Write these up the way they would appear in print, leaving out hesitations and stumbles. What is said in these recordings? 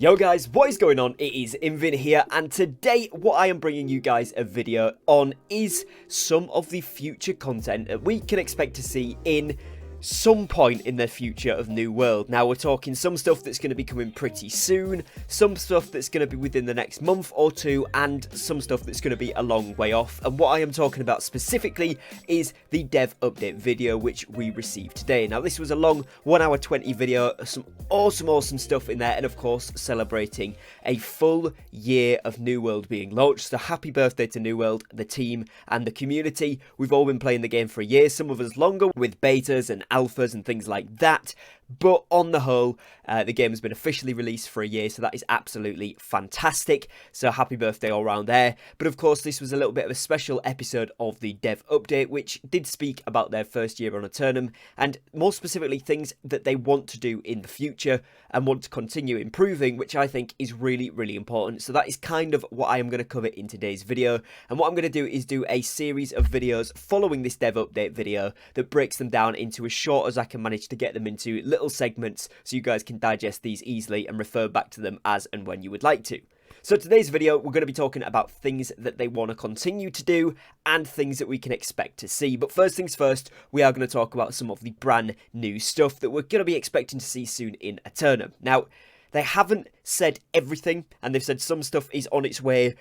Yo guys, what is going on? It is Invin here, and today what I am bringing you guys a video on is some of the future content that we can expect to see in some point in the future of New World. Now we're talking some stuff that's going to be coming pretty soon, some stuff that's going to be within the next month or two, and some stuff that's going to be a long way off. And what I am talking about specifically is the dev update video which we received today. Now this was a long 1 hour 20 video, some awesome stuff in there, and of course celebrating a full year of New World being launched. So happy birthday to New World, the team and the community. We've all been playing the game for a year, some of us longer with betas and alphas and things like that, but on the whole the game has been officially released for a year, so that is absolutely fantastic. So happy birthday all around there. But of course this was a little bit of a special episode of the dev update, which did speak about their first year on Eternum, and more specifically things that they want to do in the future and want to continue improving, which I think is really important. So that is kind of what I am going to cover in today's video, and what I'm going to do is do a series of videos following this dev update video that breaks them down into as short as I can manage to get them into little segments, so you guys can digest these easily and refer back to them as and when you would like to. So today's video, we're going to be talking about things that they want to continue to do and things that we can expect to see. But first things first, we are going to talk about some of the brand new stuff that we're going to be expecting to see soon in Eternum. Now, they haven't said everything, and they've said some stuff is on its way,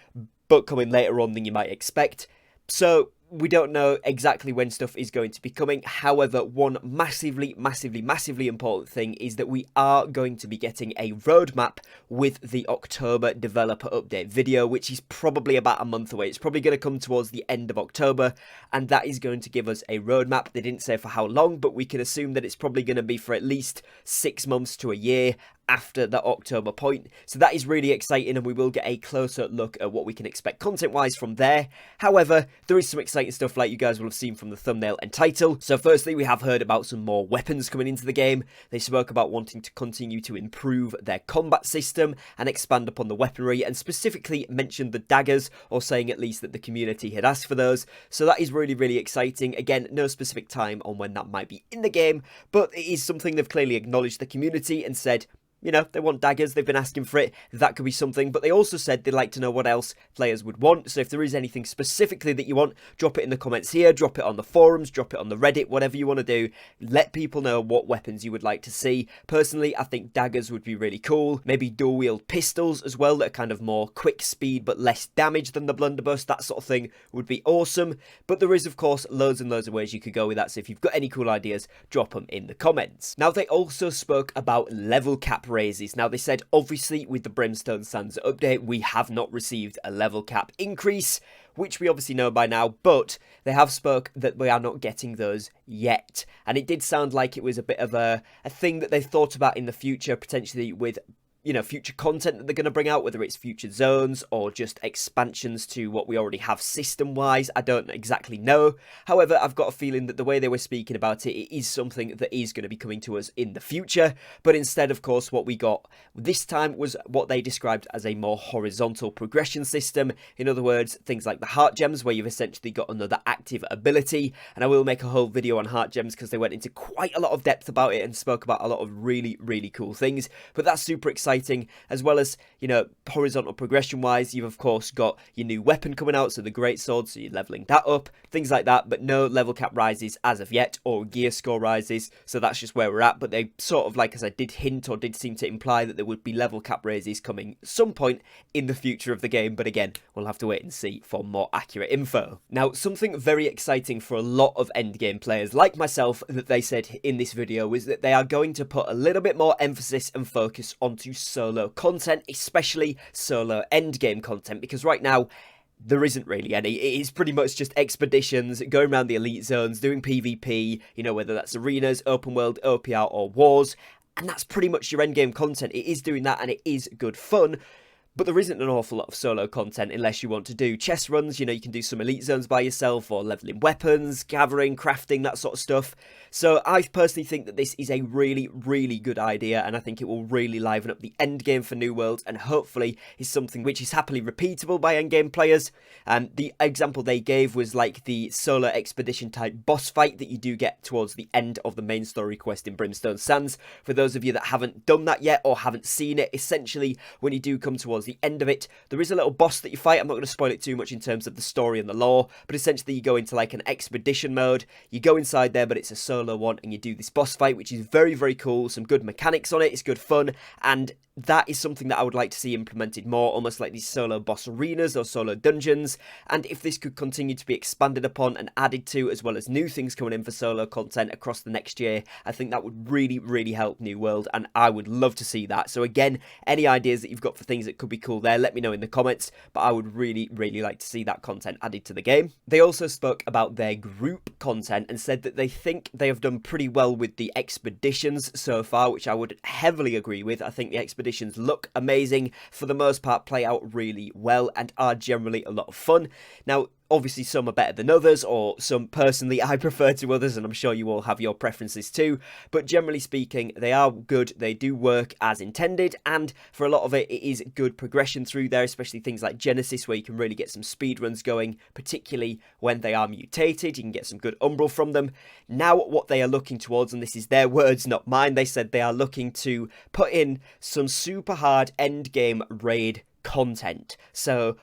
but coming later on than you might expect. So we don't know exactly when stuff is going to be coming. However, one massively important thing is that we are going to be getting a roadmap with the October developer update video, which is probably about a month away. It's probably going to come towards the end of October, and that is going to give us a roadmap. They didn't say for how long, but we can assume that it's probably going to be for at least 6 months to a year after the October point. So that is really exciting, and we will get a closer look at what we can expect content-wise from there. However, there is some exciting stuff like you guys will have seen from the thumbnail and title. So firstly, we have heard about some more weapons coming into the game. They spoke about wanting to continue to improve their combat system and expand upon the weaponry, and specifically mentioned the daggers, or saying at least that the community had asked for those. So that is really exciting. Again, no specific time on when that might be in the game, but it is something they've clearly acknowledged the community and said, you know, they want daggers, they've been asking for it, that could be something. But they also said they'd like to know what else players would want. So if there is anything specifically that you want, drop it in the comments here, drop it on the forums, drop it on the Reddit, whatever you want to do. Let people know what weapons you would like to see. Personally, I think daggers would be really cool. Maybe dual-wield pistols as well, that are kind of more quick speed but less damage than the blunderbuss. That sort of thing would be awesome. But there is, of course, loads and loads of ways you could go with that. So if you've got any cool ideas, drop them in the comments. Now, they also spoke about level cap raises. Now, they said obviously with the Brimstone Sands update we have not received a level cap increase, which we obviously know by now, but they have spoke that we are not getting those yet. And it did sound like it was a bit of a thing that they thought about in the future, potentially with, you know, future content that they're going to bring out, whether it's future zones or just expansions to what we already have system-wise. I don't exactly know. However, I've got a feeling that the way they were speaking about it, it is something that is going to be coming to us in the future. But instead, of course, what we got this time was what they described as a more horizontal progression system. In other words, things like the heart gems, where you've essentially got another active ability. And I will make a whole video on heart gems because they went into quite a lot of depth about it and spoke about a lot of really cool things. But that's super exciting. As well as, you know, horizontal progression wise, you've of course got your new weapon coming out, so the great sword, so you're leveling that up, things like that. But no level cap rises as of yet, or gear score rises, so that's just where we're at. But they sort of, like as I did hint, or did seem to imply, that there would be level cap raises coming some point in the future of the game. But again, we'll have to wait and see for more accurate info. Now, something very exciting for a lot of endgame players like myself that they said in this video was that they are going to put a little bit more emphasis and focus onto solo content, especially solo endgame content, because right now there isn't really any. It is pretty much just expeditions, going around the elite zones, doing PvP, you know, whether that's arenas, open world, OPR or wars, and that's pretty much your endgame content. It is doing that and it is good fun. But there isn't an awful lot of solo content unless you want to do chest runs. You know, you can do some elite zones by yourself, or leveling weapons, gathering, crafting, that sort of stuff. So I personally think that this is a really, really good idea, and I think it will really liven up the end game for New World, and hopefully is something which is happily repeatable by end game players. The example they gave was like the solo expedition type boss fight that you do get towards the end of the main story quest in Brimstone Sands. For those of you that haven't done that yet or haven't seen it, essentially when you do come towards the end of it, there is a little boss that you fight. I'm not going to spoil it too much in terms of the story and the lore, but essentially you go into like an expedition mode. You go inside there, but it's a solo one, and you do this boss fight, which is very, very cool. Some good mechanics on it. It's good fun, and that is something that I would like to see implemented more, almost like these solo boss arenas or solo dungeons. And if this could continue to be expanded upon and added to, as well as new things coming in for solo content across the next year, I think that would really, really help New World, and I would love to see that. So again, any ideas that you've got for things that could be cool there, let me know in the comments, but I would really, really like to see that content added to the game. They also spoke about their group content and said that they think they have done pretty well with the expeditions so far, which I would heavily agree with. I think the expeditions look amazing, for the most part play out really well, and are generally a lot of fun. Now, obviously some are better than others, or some personally I prefer to others, and I'm sure you all have your preferences too, but generally speaking they are good, they do work as intended, and for a lot of it, it is good progression through there, especially things like Genesis, where you can really get some speed runs going, particularly when they are mutated. You can get some good umbral from them. Now what they are looking towards, and this is their words not mine, they said they are looking to put in some super hard end game raid content,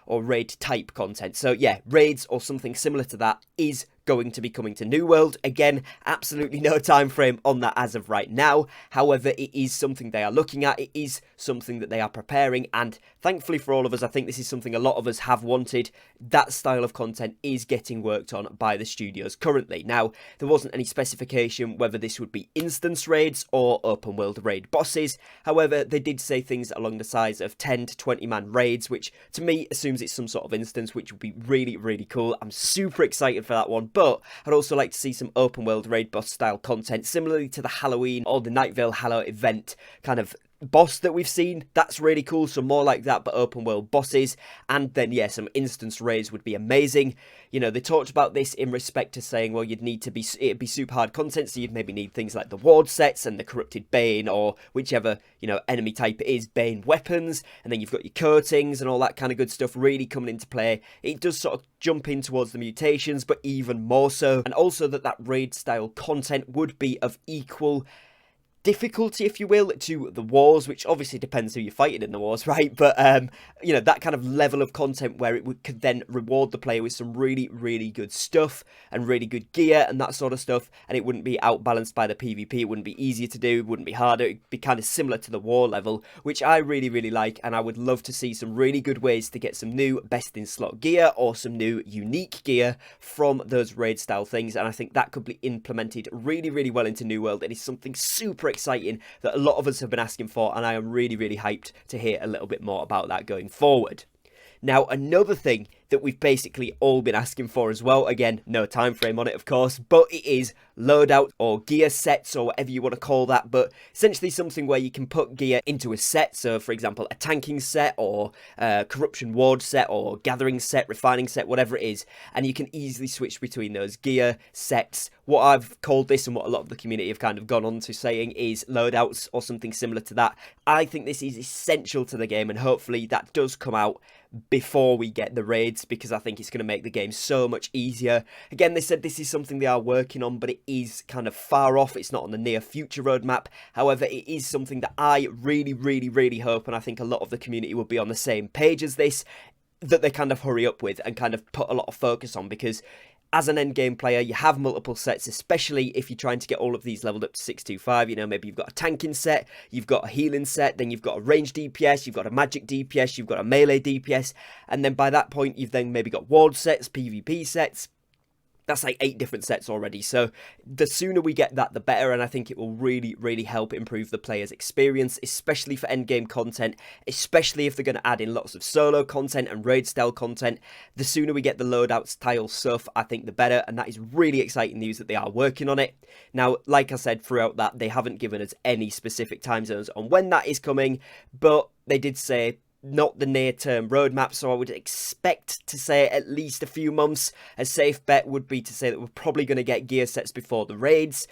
or raid type content. So yeah, raids or something similar to that is going to be coming to New World. Again, absolutely no time frame on that as of right now. However, it is something they are looking at. It is something that they are preparing, and thankfully for all of us, I think this is something a lot of us have wanted. That style of content is getting worked on by the studios currently. Now, there wasn't any specification whether this would be instance raids or open world raid bosses. However, they did say things along the size of 10 to 20 man raids, which to me assumes it's some sort of instance, which would be really, really cool. I'm super excited for that one. But I'd also like to see some open world raid boss style content, similarly to the Halloween or the Night Vale Hallow event kind of boss that we've seen. That's really cool. So more like that, but open world bosses. And then yeah, some instance raids would be amazing. You know, they talked about this in respect to saying, well, it'd be super hard content, so you'd maybe need things like the ward sets and the corrupted Bane, or whichever, you know, enemy type it is, Bane weapons, and then you've got your coatings and all that kind of good stuff really coming into play. It does sort of jump in towards the mutations, but even more so, and also that raid style content would be of equal difficulty, if you will, to the wars, which obviously depends who you're fighting in the wars, right? But you know, that kind of level of content where it could then reward the player with some really, really good stuff and really good gear and that sort of stuff, and it wouldn't be outbalanced by the PvP. It wouldn't be easier to do, it wouldn't be harder. It'd be kind of similar to the war level, which I really, really like, and I would love to see some really good ways to get some new best in slot gear or some new unique gear from those raid style things, and I think that could be implemented really, really well into New World. It is something super exciting that a lot of us have been asking for, and I am really, really hyped to hear a little bit more about that going forward. Now, another thing that we've basically all been asking for as well, again, no time frame on it, of course, but it is loadout or gear sets, or whatever you want to call that, but essentially something where you can put gear into a set. So, for example, a tanking set, or a corruption ward set, or gathering set, refining set, whatever it is, and you can easily switch between those gear sets. What I've called this, and what a lot of the community have kind of gone on to saying, is loadouts or something similar to that. I think this is essential to the game, and hopefully that does come out before we get the raids, because I think it's going to make the game so much easier. Again, they said this is something they are working on, but it is kind of far off. It's not on the near future roadmap. However, it is something that I really, really, really hope, and I think a lot of the community will be on the same page as this, that they kind of hurry up with and kind of put a lot of focus on, because as an endgame player, you have multiple sets, especially if you're trying to get all of these leveled up to 625. You know, maybe you've got a tanking set, you've got a healing set, then you've got a range DPS, you've got a magic DPS, you've got a melee DPS, and then by that point, you've then maybe got ward sets, PvP sets. That's like 8 different sets already, so the sooner we get that, the better, and I think it will really, really help improve the player's experience, especially for endgame content, especially if they're going to add in lots of solo content and raid-style content. The sooner we get the loadout style stuff, I think the better, and that is really exciting news that they are working on it. Now, like I said, throughout that, they haven't given us any specific time zones on when that is coming, but they did say not the near-term roadmap, so I would expect to say at least a few months. A safe bet would be to say that we're probably going to get gear sets before the raids,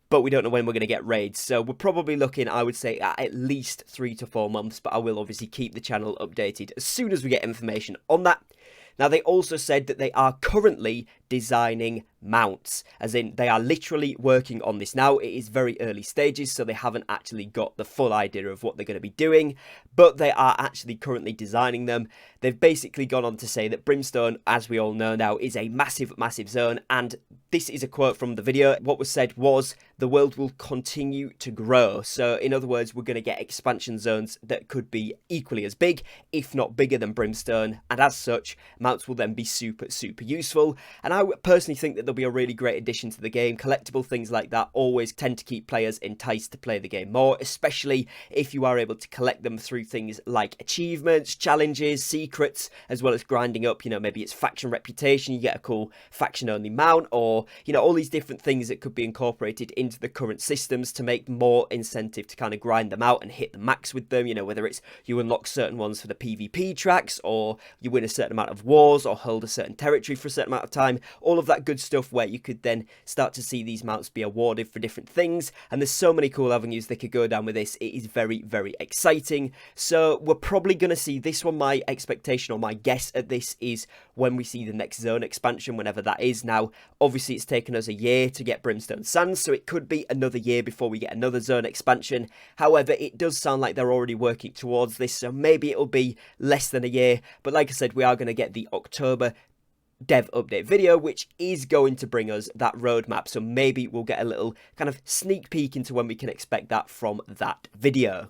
but we don't know when we're going to get raids. So we're probably looking, I would say, at least 3 to 4 months, but I will obviously keep the channel updated as soon as we get information on that. Now, they also said that they are currently designing mounts, as in they are literally working on this now. It is very early stages, so they haven't actually got the full idea of what they're going to be doing, but they are actually currently designing them. They've basically gone on to say that Brimstone, as we all know now, is a massive, massive zone, and this is a quote from the video. What was said was, the world will continue to grow. So in other words, we're going to get expansion zones that could be equally as big, if not bigger than Brimstone, and as such, mounts will then be super, super useful. And I personally think that they'll be a really great addition to the game. Collectible things like that always tend to keep players enticed to play the game more, especially if you are able to collect them through things like achievements, challenges, secrets, as well as grinding up, you know, maybe it's faction reputation, you get a cool faction only mount, or, you know, all these different things that could be incorporated into the current systems to make more incentive to kind of grind them out and hit the max with them, you know, whether it's you unlock certain ones for the PvP tracks, or you win a certain amount of wars, or hold a certain territory for a certain amount of time, all of that good stuff where you could then start to see these mounts be awarded for different things. And there's so many cool avenues they could go down with this. It is very, very exciting. So we're probably going to see this one. My expectation or my guess at this is when we see the next zone expansion, whenever that is. Now, obviously it's taken us a year to get Brimstone Sands, so it could be another year before we get another zone expansion. However, it does sound like they're already working towards this, so maybe it'll be less than a year. But like I said, we are going to get the October dev update video, which is going to bring us that roadmap, so maybe we'll get a little kind of sneak peek into when we can expect that from that video.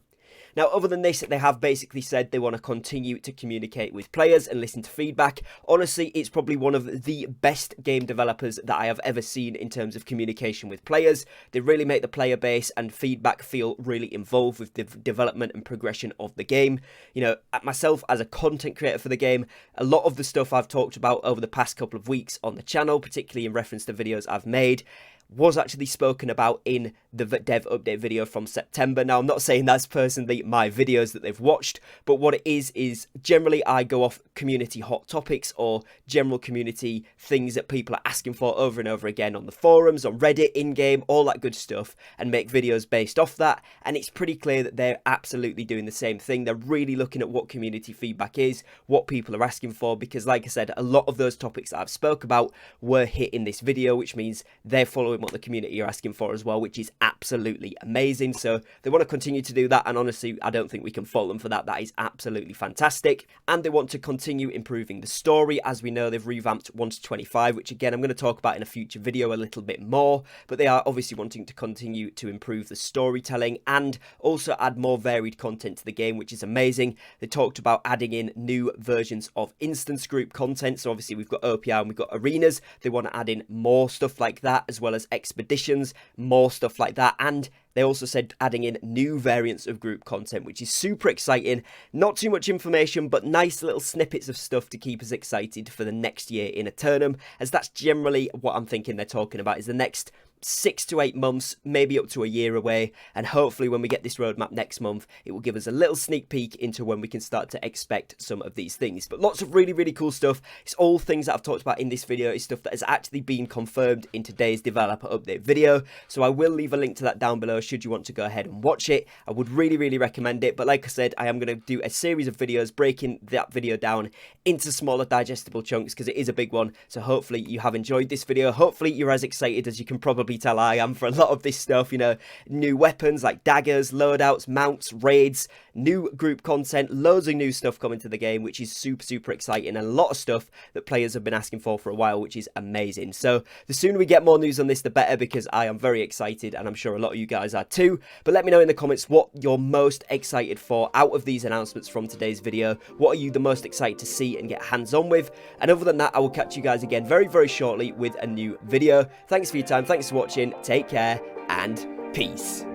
Now, other than this, they have basically said they want to continue to communicate with players and listen to feedback. Honestly, it's probably one of the best game developers that I have ever seen in terms of communication with players. They really make the player base and feedback feel really involved with the development and progression of the game. You know, myself as a content creator for the game, a lot of the stuff I've talked about over the past couple of weeks on the channel, particularly in reference to videos I've made, was actually spoken about in the dev update video from September. Now, I'm not saying that's personally my videos that they've watched, but what it is generally I go off community hot topics or general community things that people are asking for over and over again on the forums, on Reddit, in-game, all that good stuff, and make videos based off that. And it's pretty clear that they're absolutely doing the same thing. They're really looking at what community feedback is, what people are asking for, because like I said, a lot of those topics that I've spoke about were hit in this video, which means they're following what the community are asking for as well, which is absolutely amazing. So they want to continue to do that, and honestly, I don't think we can fault them for that. That is absolutely fantastic. And they want to continue improving the story. As we know, they've revamped 1 to 25, which again I'm going to talk about in a future video a little bit more, but they are obviously wanting to continue to improve the storytelling and also add more varied content to the game, which is amazing. They talked about adding in new versions of instance group content, so obviously we've got OPR and we've got arenas. They want to add in more stuff like that, as well as expeditions, more stuff like that. And they also said adding in new variants of group content, which is super exciting. Not too much information, but nice little snippets of stuff to keep us excited for the next year in Eternum, as that's generally what I'm thinking they're talking about, is the next 6 to 8 months, maybe up to a year away, and hopefully when we get this roadmap next month, it will give us a little sneak peek into when we can start to expect some of these things. But lots of really, really cool stuff. It's all things that I've talked about in this video. It's stuff that has actually been confirmed in today's developer update video, so I will leave a link to that down below should you want to go ahead and watch it. I would really, really recommend it, but like I said, I am going to do a series of videos breaking that video down into smaller digestible chunks, because it is a big one. So hopefully you have enjoyed this video. Hopefully you're as excited as you can probably tell I am for a lot of this stuff. You know, new weapons like daggers, loadouts, mounts, raids, new group content, loads of new stuff coming to the game, which is super, super exciting, and a lot of stuff that players have been asking for a while, which is amazing. So the sooner we get more news on this, the better, because I am very excited, and I'm sure a lot of you guys are too. But let me know in the comments what you're most excited for out of these announcements from today's video. What are you the most excited to see and get hands-on with? And other than that, I will catch you guys again very, very shortly with a new video. Thanks for your time, thanks for watching, take care, and peace.